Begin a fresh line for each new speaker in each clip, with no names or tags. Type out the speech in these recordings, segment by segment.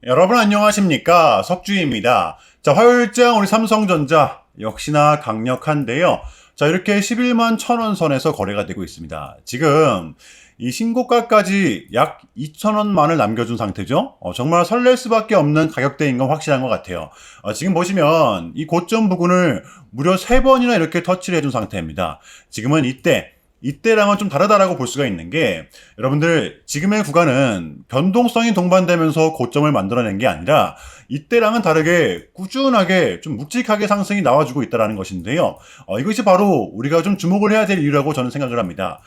여러분 안녕하십니까? 석주희입니다. 자, 화요일장 우리 삼성전자 역시나 강력한데요. 자, 이렇게 11만 1,000원 선에서 거래가 되고 있습니다. 지금 이 신고가까지 약 2,000원만을 남겨준 상태죠. 정말 설렐 수밖에 없는 가격대인 건 확실한 것 같아요. 지금 보시면 이 고점 부근을 무려 3번이나 이렇게 터치를 해준 상태입니다. 지금은 이때랑은 좀 다르다라고 볼 수가 있는 게, 여러분들 지금의 구간은 변동성이 동반되면서 고점을 만들어낸 게 아니라 이때랑은 다르게 꾸준하게 좀 묵직하게 상승이 나와주고 있다는 것인데요. 이것이 바로 우리가 좀 주목을 해야 될 이유라고 저는 생각을 합니다.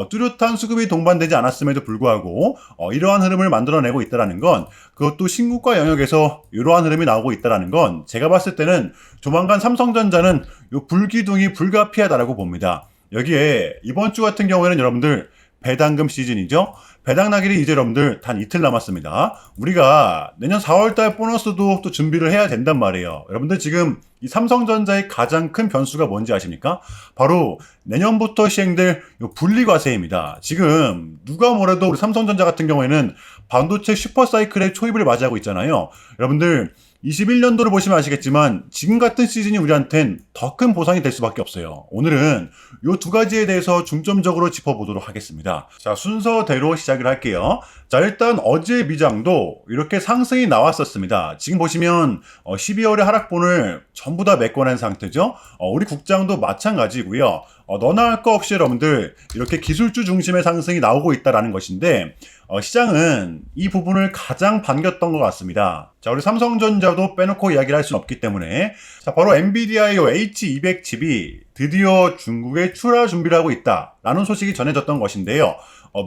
뚜렷한 수급이 동반되지 않았음에도 불구하고 이러한 흐름을 만들어내고 있다는 건, 그것도 신고가 영역에서 이러한 흐름이 나오고 있다는 건 제가 봤을 때는 조만간 삼성전자는 요 불기둥이 불가피하다라고 봅니다. 여기에 이번 주 같은 경우에는 여러분들 배당금 시즌이죠. 배당 나기를 이제 여러분들 단 이틀 남았습니다. 우리가 내년 4월달 보너스도 또 준비를 해야 된단 말이에요. 여러분들 지금 이 삼성전자의 가장 큰 변수가 뭔지 아십니까? 바로 내년부터 시행될 분리과세입니다. 지금 누가 뭐래도 우리 삼성전자 같은 경우에는 반도체 슈퍼사이클의 초입을 맞이하고 있잖아요. 여러분들 21년도를 보시면 아시겠지만 지금 같은 시즌이 우리한텐 더 큰 보상이 될 수밖에 없어요. 오늘은 이 두 가지에 대해서 중점적으로 짚어보도록 하겠습니다. 자, 순서대로 시작을 할게요. 자, 일단 어제 미장도 이렇게 상승이 나왔었습니다. 지금 보시면 12월의 하락본을 전부 다 메꿔낸 상태죠. 우리 국장도 마찬가지고요. 너나 할 거 없이 여러분들 이렇게 기술주 중심의 상승이 나오고 있다는 것인데, 시장은 이 부분을 가장 반겼던 것 같습니다. 자, 우리 삼성전자도 빼놓고 이야기를 할 수는 없기 때문에, 자, 바로 엔비디아의 H200 칩이 드디어 중국에 출하 준비를 하고 있다라는 소식이 전해졌던 것인데요.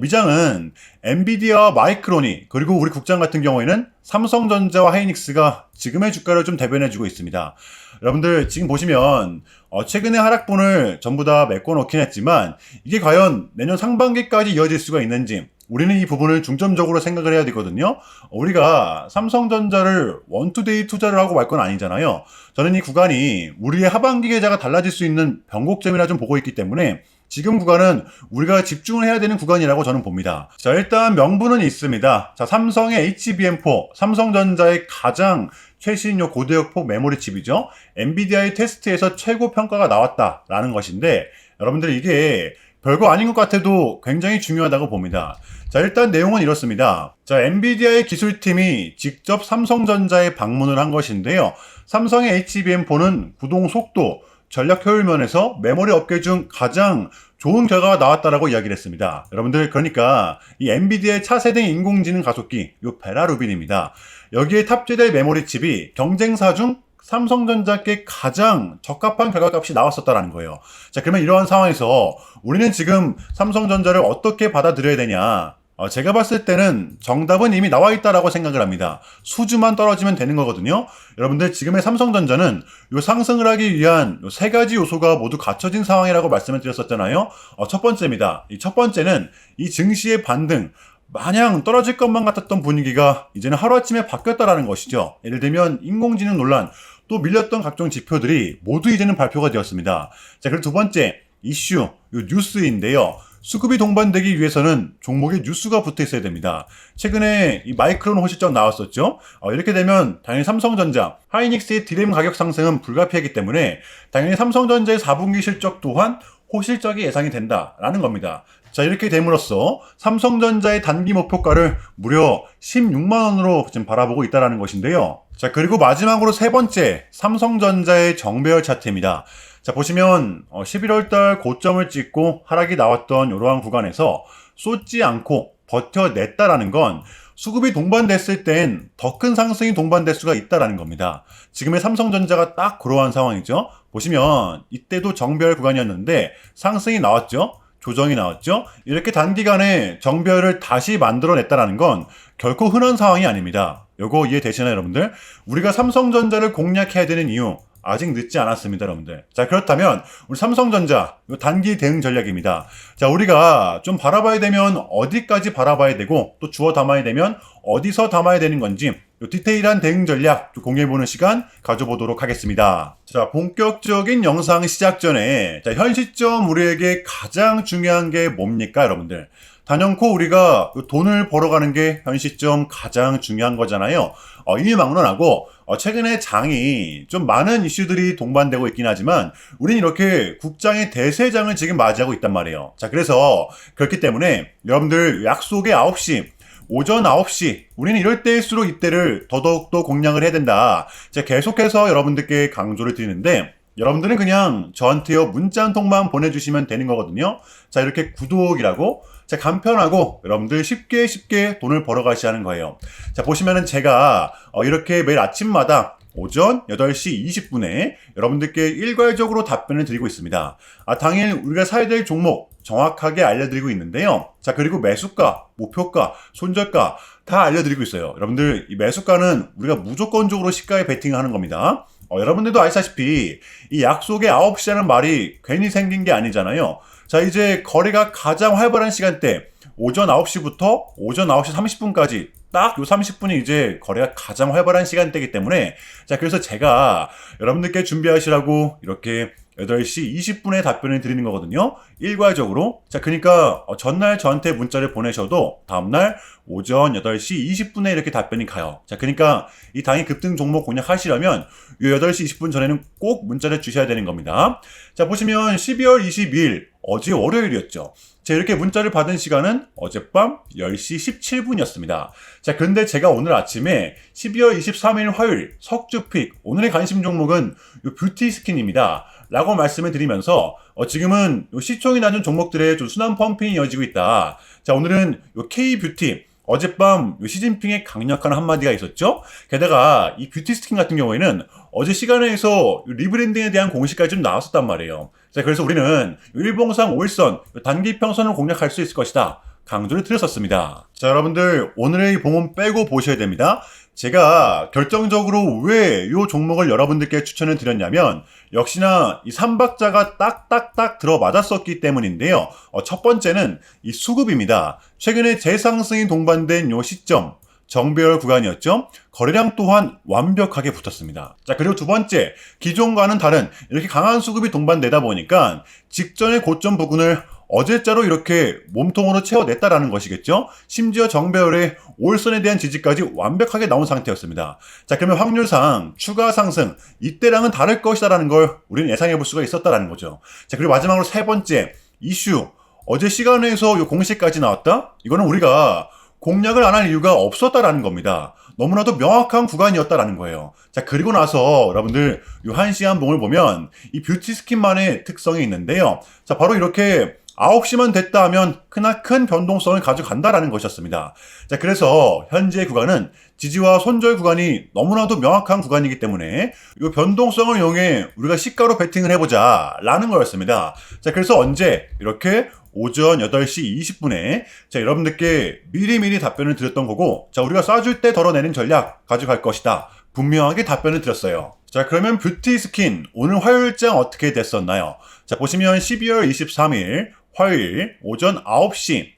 미장은 엔비디아와 마이크론이, 그리고 우리 국장 같은 경우에는 삼성전자와 하이닉스가 지금의 주가를 좀 대변해주고 있습니다. 여러분들 지금 보시면 최근의 하락분을 전부 다 메꿔놓긴 했지만 이게 과연 내년 상반기까지 이어질 수가 있는지, 우리는 이 부분을 중점적으로 생각을 해야 되거든요. 우리가 삼성전자를 원투데이 투자를 하고 말 건 아니잖아요. 저는 이 구간이 우리의 하반기 계좌가 달라질 수 있는 변곡점이라 좀 보고 있기 때문에 지금 구간은 우리가 집중을 해야 되는 구간이라고 저는 봅니다. 자, 일단 명분은 있습니다. 자, 삼성의 HBM4, 삼성전자의 가장 최신 고대역폭 메모리 칩이죠. 엔비디아의 테스트에서 최고 평가가 나왔다라는 것인데, 여러분들 이게 별거 아닌 것 같아도 굉장히 중요하다고 봅니다. 자, 일단 내용은 이렇습니다. 자, 엔비디아의 기술팀이 직접 삼성전자에 방문을 한 것인데요. 삼성의 HBM4는 구동 속도, 전략 효율 면에서 메모리 업계 중 가장 좋은 결과가 나왔다라고 이야기를 했습니다. 여러분들, 그러니까 이 엔비디아의 차세대 인공지능 가속기, 요 베라루빈입니다. 여기에 탑재될 메모리 칩이 경쟁사 중 삼성전자께 가장 적합한 결과값이 나왔었다는 거예요. 자, 그러면 이러한 상황에서 우리는 지금 삼성전자를 어떻게 받아들여야 되냐? 제가 봤을 때는 정답은 이미 나와 있다라고 생각을 합니다. 수주만 떨어지면 되는 거거든요. 여러분들 지금의 삼성전자는 요 상승을 하기 위한 요 세 가지 요소가 모두 갖춰진 상황이라고 말씀을 드렸었잖아요. 첫 번째입니다. 이 첫 번째는 이 증시의 반등, 마냥 떨어질 것만 같았던 분위기가 이제는 하루아침에 바뀌었다라는 것이죠. 예를 들면 인공지능 논란, 또 밀렸던 각종 지표들이 모두 이제는 발표가 되었습니다. 자, 그리고 두 번째 이슈, 요 뉴스인데요. 수급이 동반되기 위해서는 종목에 뉴스가 붙어 있어야 됩니다. 최근에 이 마이크론 호실적 나왔었죠. 이렇게 되면 당연히 삼성전자, 하이닉스의 디램 가격 상승은 불가피하기 때문에 당연히 삼성전자의 4분기 실적 또한 호실적이 예상이 된다라는 겁니다. 자, 이렇게 됨으로써 삼성전자의 단기 목표가를 무려 16만 원으로 지금 바라보고 있다는 것인데요. 자, 그리고 마지막으로 세 번째, 삼성전자의 정배열 차트입니다. 자, 보시면 11월달 고점을 찍고 하락이 나왔던 이러한 구간에서 쏟지 않고 버텨냈다라는 건 수급이 동반됐을 땐 더 큰 상승이 동반될 수가 있다는 겁니다. 지금의 삼성전자가 딱 그러한 상황이죠. 보시면 이때도 정배열 구간이었는데 상승이 나왔죠. 조정이 나왔죠. 이렇게 단기간에 정배열을 다시 만들어냈다는 건 결코 흔한 상황이 아닙니다. 요거 이해되시나요, 여러분들? 우리가 삼성전자를 공략해야 되는 이유, 아직 늦지 않았습니다, 여러분들. 자, 그렇다면 우리 삼성전자 요 단기 대응 전략입니다. 자, 우리가 좀 바라봐야 되면 어디까지 바라봐야 되고, 또 주워 담아야 되면 어디서 담아야 되는 건지 요 디테일한 대응 전략 공유해보는 시간 가져보도록 하겠습니다. 자, 본격적인 영상 시작 전에 자, 현 시점 우리에게 가장 중요한 게 뭡니까, 여러분들? 단연코 우리가 돈을 벌어가는 게 현 시점 가장 중요한 거잖아요. 일망론하고 최근에 장이 좀 많은 이슈들이 동반되고 있긴 하지만 우리는 이렇게 국장의 대세장을 지금 맞이하고 있단 말이에요. 자, 그래서 그렇기 때문에 여러분들 약속의 9시 오전 9시 우리는 이럴 때일수록 이때를 더더욱더 공략을 해야 된다. 제가 계속해서 여러분들께 강조를 드리는데 여러분들은 그냥 저한테요 문자 한 통만 보내주시면 되는 거거든요. 자, 이렇게 구독이라고 자, 간편하고 여러분들 쉽게 돈을 벌어가시는 거예요. 자, 보시면은 제가 이렇게 매일 아침마다 오전 8시 20분에 여러분들께 일괄적으로 답변을 드리고 있습니다. 당일 우리가 사야 될 종목 정확하게 알려드리고 있는데요. 자, 그리고 매수가, 목표가, 손절가 다 알려드리고 있어요. 여러분들 이 매수가는 우리가 무조건적으로 시가에 베팅을 하는 겁니다. 여러분들도 아시다시피 이 약속의 9시라는 말이 괜히 생긴 게 아니잖아요. 자, 이제 거래가 가장 활발한 시간대 오전 9시부터 오전 9시 30분까지 딱 요 30분이 이제 거래가 가장 활발한 시간대이기 때문에 자, 그래서 제가 여러분들께 준비하시라고 이렇게 8시 20분에 답변을 드리는 거거든요. 일괄적으로. 자, 그러니까 전날 저한테 문자를 보내셔도 다음날 오전 8시 20분에 이렇게 답변이 가요. 자, 그러니까 이 당일 급등 종목 공략하시려면 요 8시 20분 전에는 꼭 문자를 주셔야 되는 겁니다. 자, 보시면 12월 22일 어제 월요일이었죠. 자, 이렇게 문자를 받은 시간은 어젯밤 10시 17분이었습니다. 자, 근데 제가 오늘 아침에 12월 23일 화요일 석주픽 오늘의 관심 종목은 요 뷰티 스킨입니다. 라고 말씀을 드리면서 지금은 요 시총이 낮은 종목들의 좀 순환 펌핑이 이어지고 있다. 자, 오늘은 요 K뷰티 어젯밤 요 시진핑의 강력한 한마디가 있었죠. 게다가 이 뷰티 스킨 같은 경우에는 어제 시간에서 리브랜딩에 대한 공시까지 좀 나왔었단 말이에요. 자, 그래서 우리는 일봉상 5일선 단기 평선을 공략할 수 있을 것이다. 강조를 드렸었습니다. 자, 여러분들 오늘의 이 봉은 빼고 보셔야 됩니다. 제가 결정적으로 왜 이 종목을 여러분들께 추천을 드렸냐면 역시나 이 3박자가 딱딱딱 들어맞았었기 때문인데요. 첫 번째는 이 수급입니다. 최근에 재상승이 동반된 이 시점 정배열 구간이었죠. 거래량 또한 완벽하게 붙었습니다. 자, 그리고 두 번째, 기존과는 다른 이렇게 강한 수급이 동반되다 보니까 직전의 고점 부근을 어제자로 이렇게 몸통으로 채워냈다라는 것이겠죠. 심지어 정배열의 5일선에 대한 지지까지 완벽하게 나온 상태였습니다. 자, 그러면 확률상 추가 상승 이때랑은 다를 것이다라는 걸 우리는 예상해 볼 수가 있었다라는 거죠. 자, 그리고 마지막으로 세 번째 이슈 어제 시간에서 이 공시까지 나왔다. 이거는 우리가 공략을 안 할 이유가 없었다라는 겁니다. 너무나도 명확한 구간이었다라는 거예요. 자, 그리고 나서 여러분들 이 한시한 봉을 보면 이 뷰티 스킨만의 특성이 있는데요. 자, 바로 이렇게 9시만 됐다 하면 크나큰 변동성을 가져간다라는 것이었습니다. 자, 그래서 현재 구간은 지지와 손절 구간이 너무나도 명확한 구간이기 때문에 이 변동성을 이용해 우리가 시가로 베팅을 해보자 라는 거였습니다. 자, 그래서 언제 이렇게 오전 8시 20분에 자, 여러분들께 미리미리 답변을 드렸던 거고 자, 우리가 쏴줄 때 덜어내는 전략 가져갈 것이다. 분명하게 답변을 드렸어요. 자, 그러면 뷰티 스킨 오늘 화요일장 어떻게 됐었나요? 자, 보시면 12월 23일 화요일 오전 9시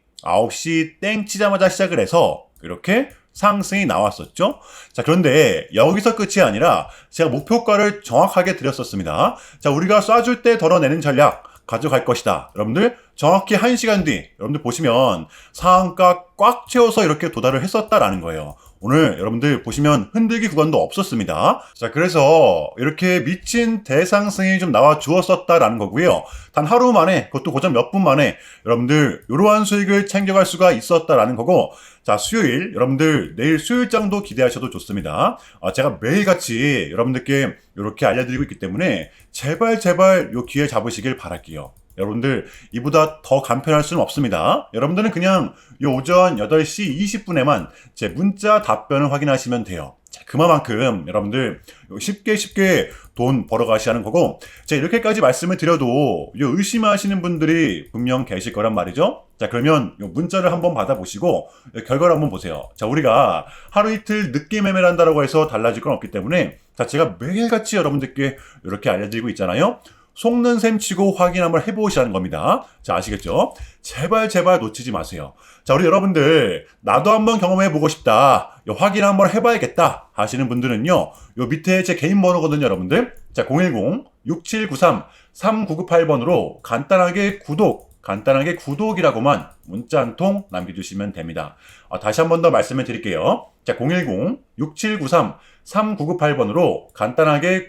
땡 치자마자 시작을 해서 이렇게 상승이 나왔었죠. 자, 그런데 여기서 끝이 아니라 제가 목표가를 정확하게 드렸었습니다. 자, 우리가 쏴줄 때 덜어내는 전략 가져갈 것이다. 여러분들 정확히 1시간 뒤 여러분들 보시면 상한가 꽉 채워서 이렇게 도달을 했었다라는 거예요. 오늘 여러분들 보시면 흔들기 구간도 없었습니다. 자, 그래서 이렇게 미친 대상승이 좀 나와 주었었다라는 거고요. 단 하루 만에 그것도 고작 몇 분 만에 여러분들 이러한 수익을 챙겨갈 수가 있었다라는 거고 자, 수요일 여러분들 내일 수요일장도 기대하셔도 좋습니다. 제가 매일같이 여러분들께 이렇게 알려드리고 있기 때문에 제발 요 기회 잡으시길 바랄게요. 여러분들 이보다 더 간편할 수는 없습니다. 여러분들은 그냥 요 오전 8시 20분에만 제 문자 답변을 확인하시면 돼요. 자, 그만큼 여러분들 쉽게 돈 벌어가시는 거고 제가 이렇게까지 말씀을 드려도 요 의심하시는 분들이 분명 계실 거란 말이죠. 자, 그러면 요 문자를 한번 받아보시고 결과를 한번 보세요. 자, 우리가 하루 이틀 늦게 매매를 한다고 해서 달라질 건 없기 때문에 자, 제가 매일같이 여러분들께 이렇게 알려드리고 있잖아요. 속는 셈 치고 확인 한번 해보시라는 겁니다. 자, 아시겠죠? 제발 놓치지 마세요. 자, 우리 여러분들 나도 한번 경험해보고 싶다. 확인 한번 해봐야겠다 하시는 분들은요. 요 밑에 제 개인 번호거든요, 여러분들. 자, 010-6793-3998번으로 간단하게 구독, 간단하게 구독이라고만 문자 한 통 남겨주시면 됩니다. 다시 한 번 더 말씀을 드릴게요. 자, 010-6793-3998번으로 간단하게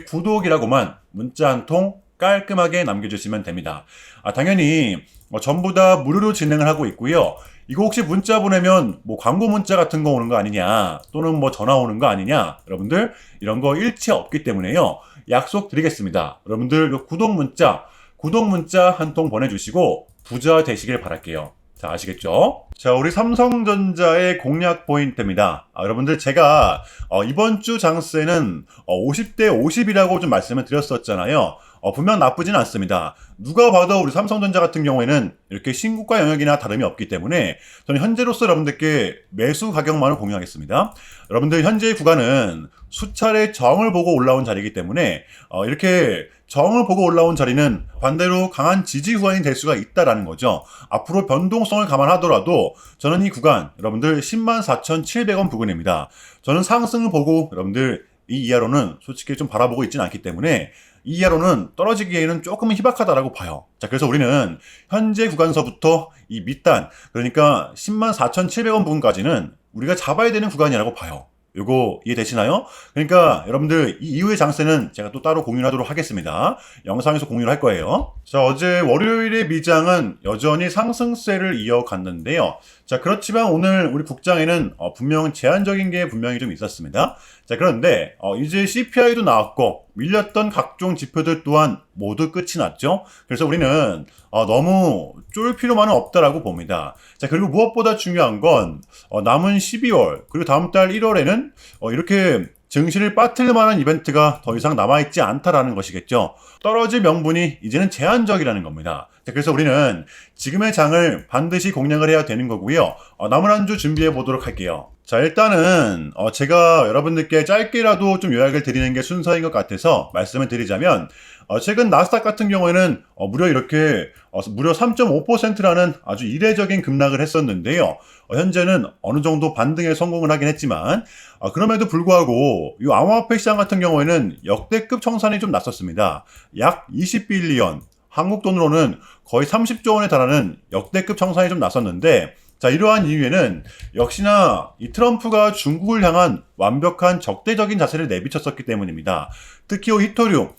구독이라고만 문자 한 통 깔끔하게 남겨주시면 됩니다. 당연히 전부 다 무료로 진행을 하고 있고요. 이거 혹시 문자 보내면 뭐 광고 문자 같은 거 오는 거 아니냐, 또는 뭐 전화 오는 거 아니냐, 여러분들 이런 거 일체 없기 때문에요. 약속 드리겠습니다. 여러분들 구독 문자 한 통 보내주시고 부자 되시길 바랄게요. 자, 아시겠죠? 자, 우리 삼성전자의 공략 포인트입니다. 여러분들 제가 이번 주 장세는 50대 50이라고 좀 말씀을 드렸었잖아요. 분명 나쁘진 않습니다. 누가 봐도 우리 삼성전자 같은 경우에는 이렇게 신고가 영역이나 다름이 없기 때문에 저는 현재로서 여러분들께 매수 가격만을 공유하겠습니다. 여러분들 현재의 구간은 수차례 저항을 보고 올라온 자리이기 때문에 이렇게 저항을 보고 올라온 자리는 반대로 강한 지지 구간이 될 수가 있다라는 거죠. 앞으로 변동성을 감안하더라도 저는 이 구간 여러분들 104,700원 부근입니다. 저는 상승을 보고 여러분들 이 이하로는 솔직히 좀 바라보고 있지는 않기 때문에 이 이하로는 떨어지기에는 조금은 희박하다라고 봐요. 자, 그래서 우리는 현재 구간서부터 이 밑단, 그러니까 104,700원 부근까지는 우리가 잡아야 되는 구간이라고 봐요. 요거 이해되시나요? 그러니까 여러분들 이 이후의 장세는 제가 또 따로 공유를 하도록 하겠습니다. 영상에서 공유를 할 거예요. 자, 어제 월요일의 미장은 여전히 상승세를 이어갔는데요. 자, 그렇지만 오늘 우리 국장에는 분명 제한적인 게 분명히 좀 있었습니다. 자, 그런데 이제 CPI도 나왔고 밀렸던 각종 지표들 또한 모두 끝이 났죠. 그래서 우리는 너무 쫄 필요만은 없다라고 봅니다. 자, 그리고 무엇보다 중요한 건 남은 12월 그리고 다음 달 1월에는 이렇게 증시를 빠뜨릴 만한 이벤트가 더 이상 남아있지 않다라는 것이겠죠. 떨어질 명분이 이제는 제한적이라는 겁니다. 자, 그래서 우리는 지금의 장을 반드시 공략을 해야 되는 거고요. 남은 한 주 준비해 보도록 할게요. 자, 일단은 제가 여러분들께 짧게라도 좀 요약을 드리는 게 순서인 것 같아서 말씀을 드리자면 최근 나스닥 같은 경우에는 무려 3.5%라는 아주 이례적인 급락을 했었는데요. 현재는 어느 정도 반등에 성공을 하긴 했지만 그럼에도 불구하고 이 암호화폐 시장 같은 경우에는 역대급 청산이 좀 났었습니다. 약 20빌리언, 한국 돈으로는 거의 30조 원에 달하는 역대급 청산이 좀 났었는데, 자, 이러한 이유에는 역시나 이 트럼프가 중국을 향한 완벽한 적대적인 자세를 내비쳤었기 때문입니다. 특히 히토류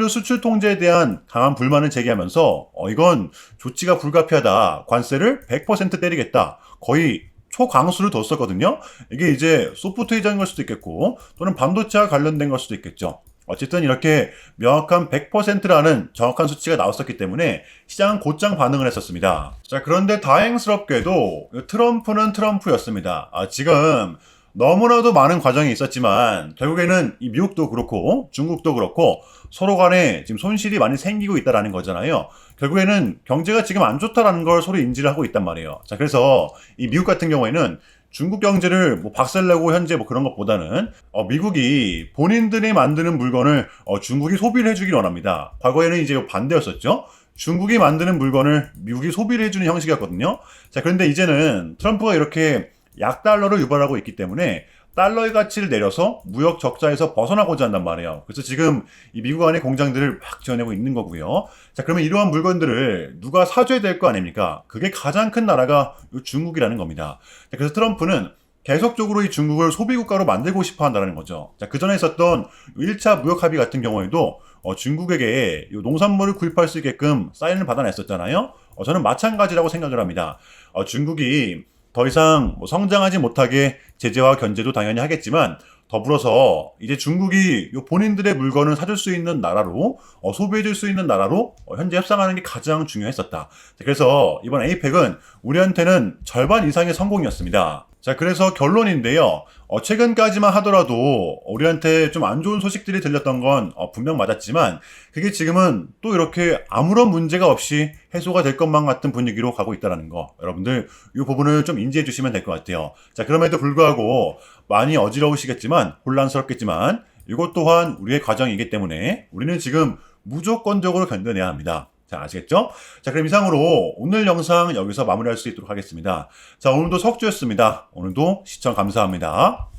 수출 통제에 대한 강한 불만을 제기하면서 이건 조치가 불가피하다, 관세를 100% 때리겠다, 거의 초강수를 뒀었거든요. 이게 이제 소프트웨어인 걸 수도 있겠고 또는 반도체와 관련된 걸 수도 있겠죠. 어쨌든 이렇게 명확한 100%라는 정확한 수치가 나왔었기 때문에 시장은 곧장 반응을 했었습니다. 자, 그런데 다행스럽게도 트럼프는 트럼프였습니다. 지금 너무나도 많은 과정이 있었지만 결국에는 이 미국도 그렇고 중국도 그렇고 서로 간에 지금 손실이 많이 생기고 있다라는 거잖아요. 결국에는 경제가 지금 안 좋다라는 걸 서로 인지를 하고 있단 말이에요. 자, 그래서 이 미국 같은 경우에는 중국 경제를 박살내고 현재 그런 것보다는 미국이 본인들이 만드는 물건을 중국이 소비를 해주길 원합니다. 과거에는 이제 반대였었죠. 중국이 만드는 물건을 미국이 소비를 해주는 형식이었거든요. 자, 그런데 이제는 트럼프가 이렇게 약달러를 유발하고 있기 때문에 달러의 가치를 내려서 무역 적자에서 벗어나고자 한단 말이에요. 그래서 지금 이 미국 안에 공장들을 막 지어내고 있는 거고요. 자, 그러면 이러한 물건들을 누가 사줘야 될 거 아닙니까? 그게 가장 큰 나라가 중국이라는 겁니다. 자, 그래서 트럼프는 계속적으로 이 중국을 소비국가로 만들고 싶어 한다는 거죠. 자, 그 전에 있었던 1차 무역 합의 같은 경우에도 중국에게 농산물을 구입할 수 있게끔 사인을 받아냈었잖아요. 저는 마찬가지라고 생각을 합니다. 중국이 더 이상 성장하지 못하게 제재와 견제도 당연히 하겠지만 더불어서 이제 중국이 본인들의 물건을 사줄 수 있는 나라로 소비해줄 수 있는 나라로 현재 협상하는 게 가장 중요했었다. 그래서 이번 APEC은 우리한테는 절반 이상의 성공이었습니다. 자, 그래서 결론인데요. 최근까지만 하더라도 우리한테 좀 안 좋은 소식들이 들렸던 건 분명 맞았지만 그게 지금은 또 이렇게 아무런 문제가 없이 해소가 될 것만 같은 분위기로 가고 있다는 거, 여러분들 이 부분을 좀 인지해 주시면 될 것 같아요. 자, 그럼에도 불구하고 많이 어지러우시겠지만 혼란스럽겠지만 이것 또한 우리의 과정이기 때문에 우리는 지금 무조건적으로 견뎌내야 합니다. 자, 아시겠죠? 자, 그럼 이상으로 오늘 영상 여기서 마무리할 수 있도록 하겠습니다. 자, 오늘도 석주였습니다. 오늘도 시청 감사합니다.